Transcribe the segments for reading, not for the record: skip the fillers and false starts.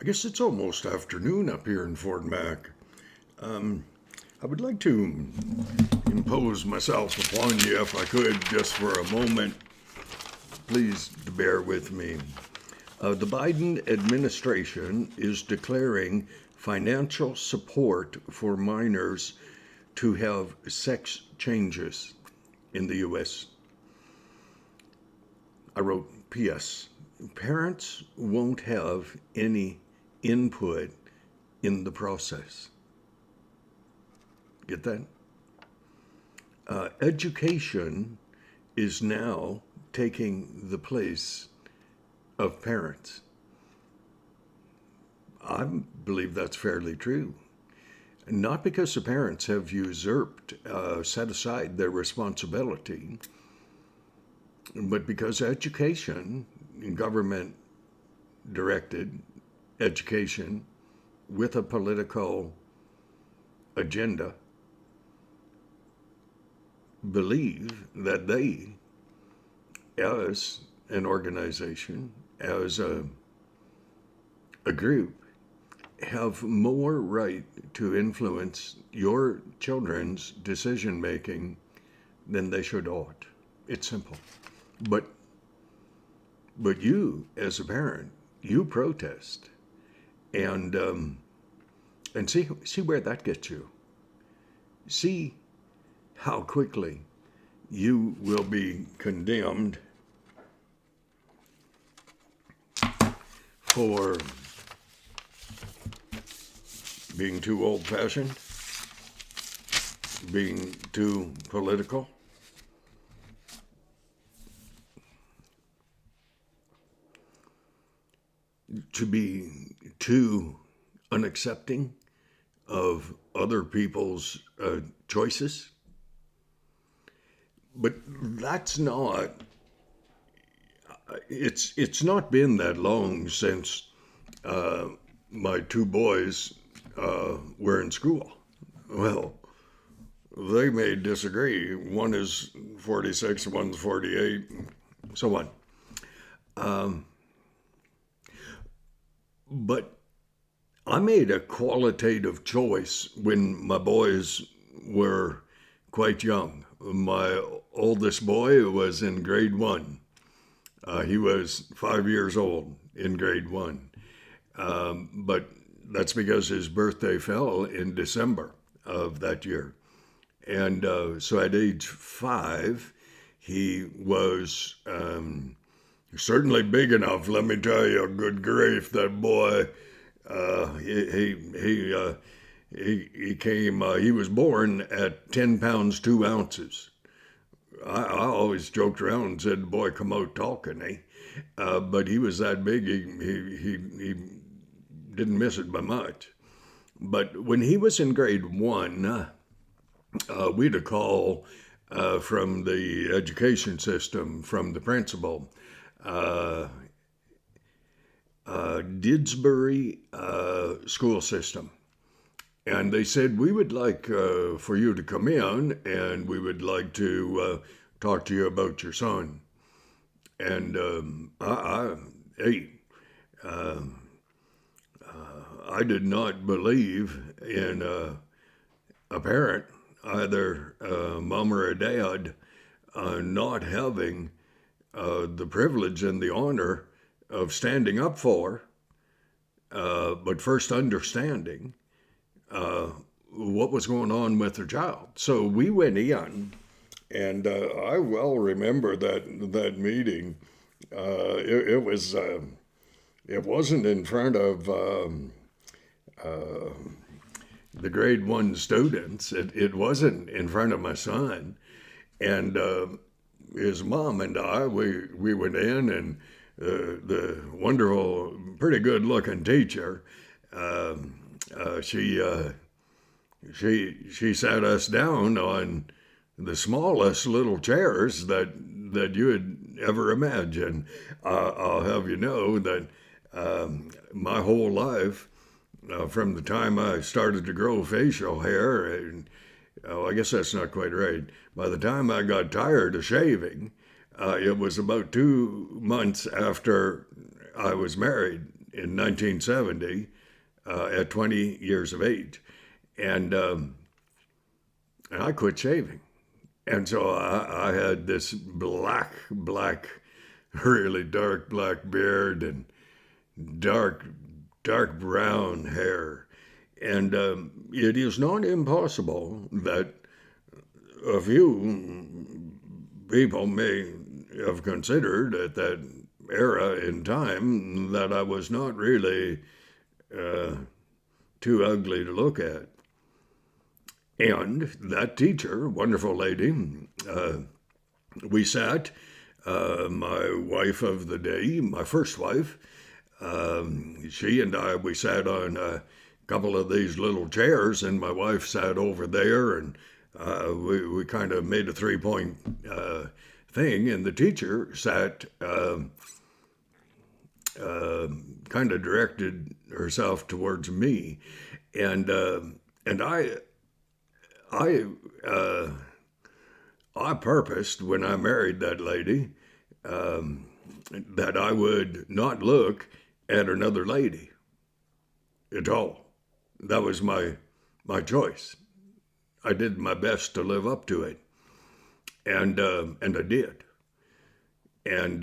I guess it's almost afternoon up here in Fort Mac. I would like to impose myself upon you if I could just for a moment. Please bear with me. The Biden administration is declaring financial support for minors to have sex changes in the U.S. I wrote, P.S. Parents won't have any input in the process. Get that? Education is now taking the place of parents. I believe that's fairly true. Not because the parents have usurped, set aside their responsibility, but because education, government directed education with a political agenda, believe that they, as an organization, as a group, have more right to influence your children's decision making than they should ought. It's simple. But you, as a parent, you protest, and see where that gets you. See how quickly you will be condemned for being too old-fashioned, being too political, to be too unaccepting of other people's choices. But that's not, it's not been that long since my two boys were in school. Well, they may disagree. One is 46, one's 48, so on. But I made a qualitative choice when my boys were quite young. My oldest boy was in grade 1. He was 5 years old in grade 1. But that's because his birthday fell in December of that year. And so at age 5, he was certainly big enough, let me tell you. Good grief, that boy. He came. He was born at 10 pounds 2 ounces. I always joked around and said, "Boy, come out talking, eh?" But he was that big. He didn't miss it by much. But when he was in grade 1, we had a call from the education system, from the principal. Didsbury school system. And they said, we would like for you to come in and we would like to talk to you about your son. And I did not believe in a parent, either mom or a dad, not having the privilege and the honor of standing up for, but first understanding what was going on with their child. So we went in, and I well remember that meeting. It wasn't in front of the grade 1 students. It wasn't in front of my son, and his mom and I. We went in, and the wonderful, pretty good looking teacher, she sat us down on the smallest little chairs that you would ever imagine. I'll have you know that my whole life, from the time I started to grow facial hair, and I guess that's not quite right. By the time I got tired of shaving, it was about 2 months after I was married in 1970 at 20 years of age. And I quit shaving. And so I had this black, really dark black beard and dark, dark brown hair. And it is not impossible that a few people may have considered at that era in time that I was not really too ugly to look at. And that teacher, wonderful lady, we sat, my wife of the day, my first wife, she and I, we sat on a couple of these little chairs, and my wife sat over there, and we kind of made a three-point thing, and the teacher sat, kind of directed herself towards me, and I purposed when I married that lady that I would not look at another lady at all. That was my choice. I did my best to live up to it, and I did. And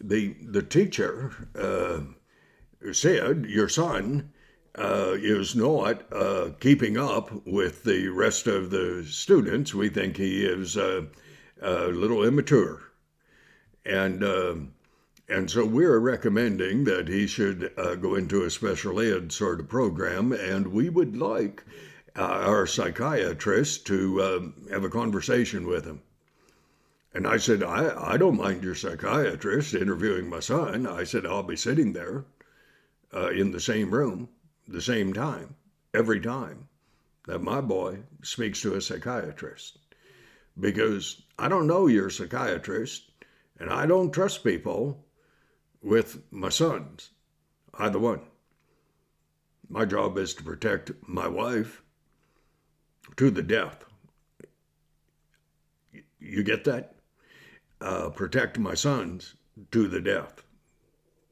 the teacher said, "Your son is not keeping up with the rest of the students. We think he is a little immature, and so we're recommending that he should go into a special ed sort of program, and we would like our psychiatrist to have a conversation with him." And I said, I don't mind your psychiatrist interviewing my son. I said, I'll be sitting there in the same room, the same time, every time that my boy speaks to a psychiatrist. Because I don't know your psychiatrist, and I don't trust people with my sons, either one. My job is to protect my wife to the death. You get that? Protect my sons to the death.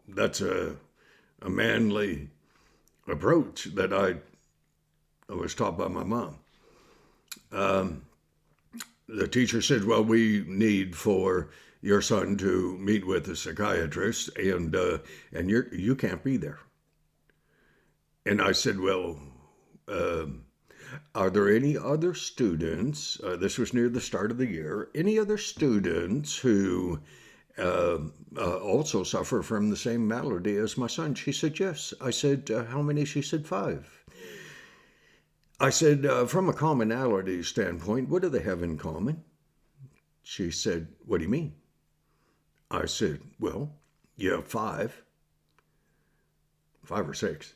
That's a manly approach that I was taught by my mom. The teacher said, well, we need for your son to meet with a psychiatrist, and you can't be there. And I said, well, are there any other students, this was near the start of the year, any other students who also suffer from the same malady as my son? She said, yes. I said, how many? She said, 5. I said, from a commonality standpoint, what do they have in common? She said, what do you mean? I said, well, you have 5 or 6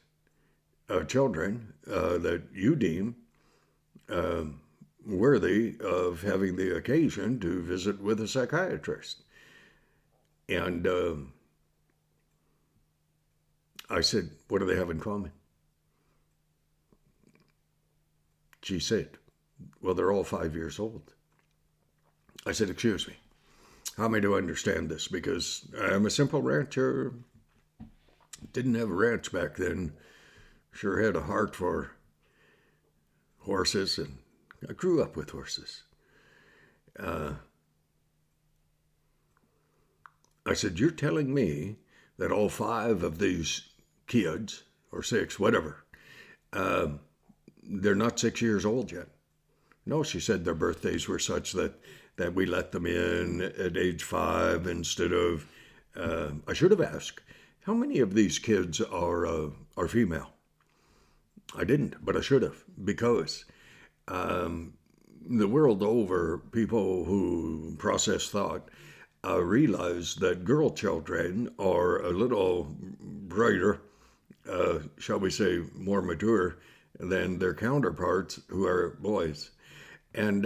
children that you deem worthy of having the occasion to visit with a psychiatrist. And I said, what do they have in common? She said, well, they're all 5 years old. I said, excuse me, help me to understand this, because I'm a simple rancher, didn't have a ranch back then, sure had a heart for horses, and I grew up with horses. I said, you're telling me that all 5 of these kids, or 6, whatever, they're not 6 years old yet? No, she said their birthdays were such that we let them in at age 5 instead of, I should have asked, how many of these kids are female? I didn't, but I should have, because the world over, people who process thought realize that girl children are a little brighter, shall we say, more mature than their counterparts who are boys. And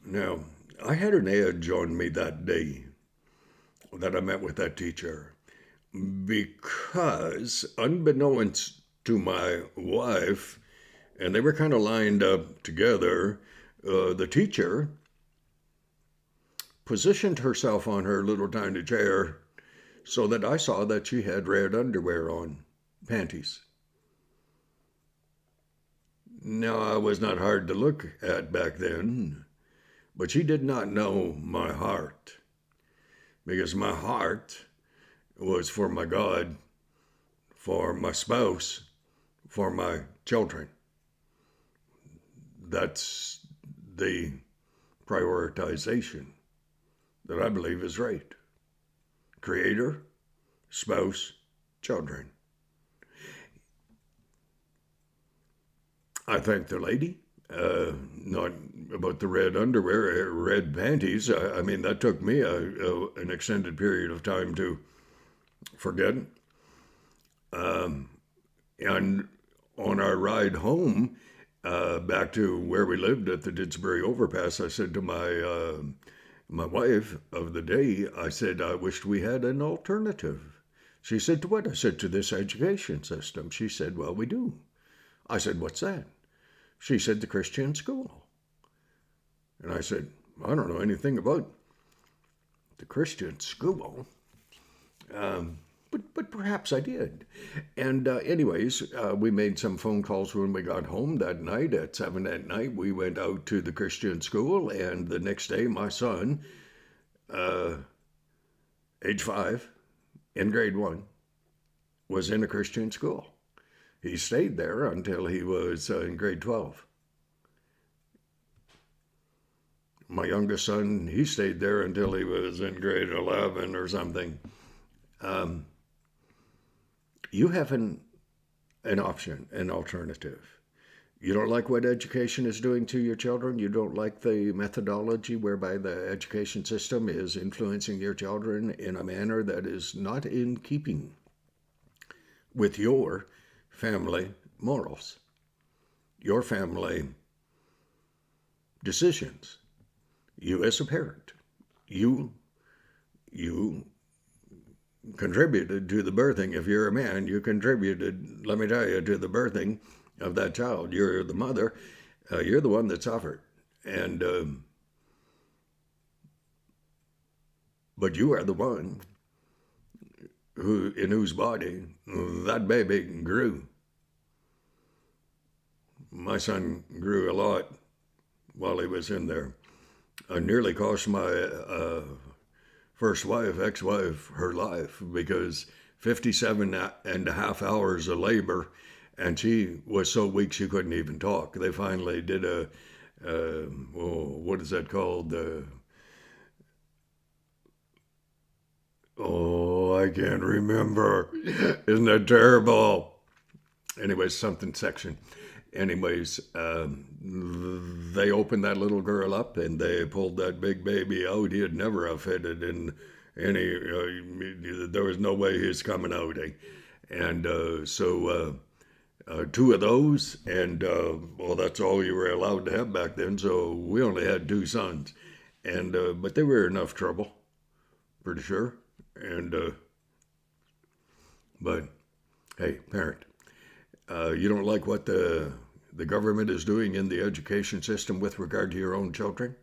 now, I had an edge on me that day that I met with that teacher, because unbeknownst to my wife, and they were kind of lined up together, the teacher positioned herself on her little tiny chair so that I saw that she had red underwear on, panties. Now, I was not hard to look at back then, but she did not know my heart, because my heart was for my God, for my spouse, for my children. That's the prioritization that I believe is right. Creator, spouse, children. I thank the lady. Not about the red underwear, red panties. I mean, that took me an extended period of time to forget. And on our ride home, back to where we lived at the Didsbury Overpass, I said to my wife of the day, I said, I wished we had an alternative. She said, to what? I said, to this education system. She said, well, we do. I said, what's that? She said, the Christian school. And I said, I don't know anything about the Christian school. But perhaps I did. And anyways, we made some phone calls when we got home that night. At 7 at night, we went out to the Christian school. And the next day, my son, age 5, in grade 1, was in a Christian school. He stayed there until he was in grade 12. My youngest son, he stayed there until he was in grade 11 or something. You have an option, an alternative. You don't like what education is doing to your children. You don't like the methodology whereby the education system is influencing your children in a manner that is not in keeping with your family morals, your family decisions. You as a parent, you contributed to the birthing. If you're a man, you contributed, let me tell you, to the birthing of that child. You're the mother. You're the one that suffered. And but you are the one in whose body that baby grew. My son grew a lot while he was in there. I nearly cost my first wife, ex-wife, her life, because 57 and a half hours of labor, and she was so weak she couldn't even talk. They finally did what is that called? I can't remember. Isn't that terrible? Anyways, something section. Anyways, they opened that little girl up and they pulled that big baby out. He'd never have fitted in any, there was no way he's coming out. And so 2 of those, and well, that's all you were allowed to have back then. So we only had 2 sons. And but they were enough trouble, pretty sure. And but hey, parent, you don't like what the government is doing in the education system with regard to your own children?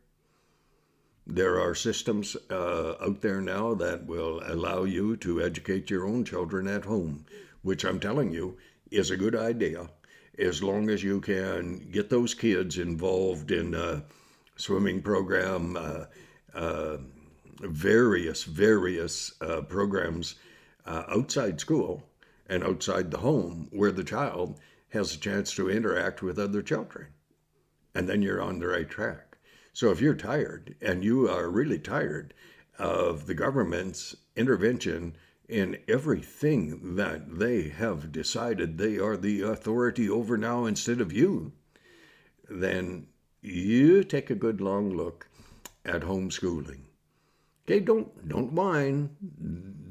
There are systems out there now that will allow you to educate your own children at home, which I'm telling you is a good idea, as long as you can get those kids involved in a swimming program, various programs outside school and outside the home, where the child has a chance to interact with other children. And then you're on the right track. So if you're tired, and you are really tired of the government's intervention in everything that they have decided they are the authority over now instead of you, then you take a good long look at homeschooling. Okay, don't whine,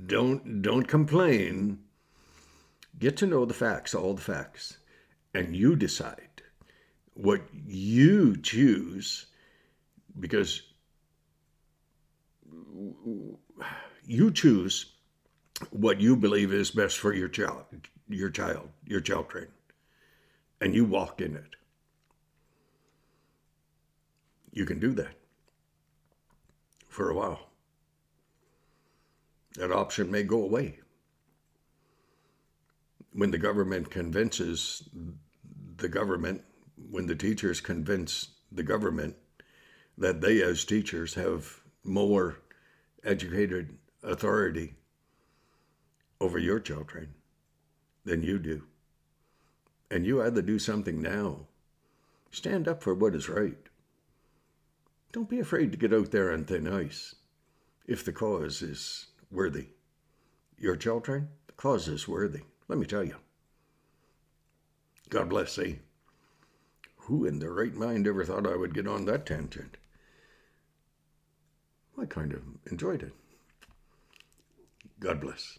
don't complain. Get to know the facts, all the facts, and you decide what you choose, because you choose what you believe is best for your children, and you walk in it. You can do that. for a while. That option may go away when the government convinces the government, when the teachers convince the government that they as teachers have more educated authority over your children than you do. And you either do something now, stand up for what is right. Don't be afraid to get out there on thin ice if the cause is worthy. Your children, the cause is worthy. Let me tell you. God bless thee. Who in their right mind ever thought I would get on that tangent? I kind of enjoyed it. God bless.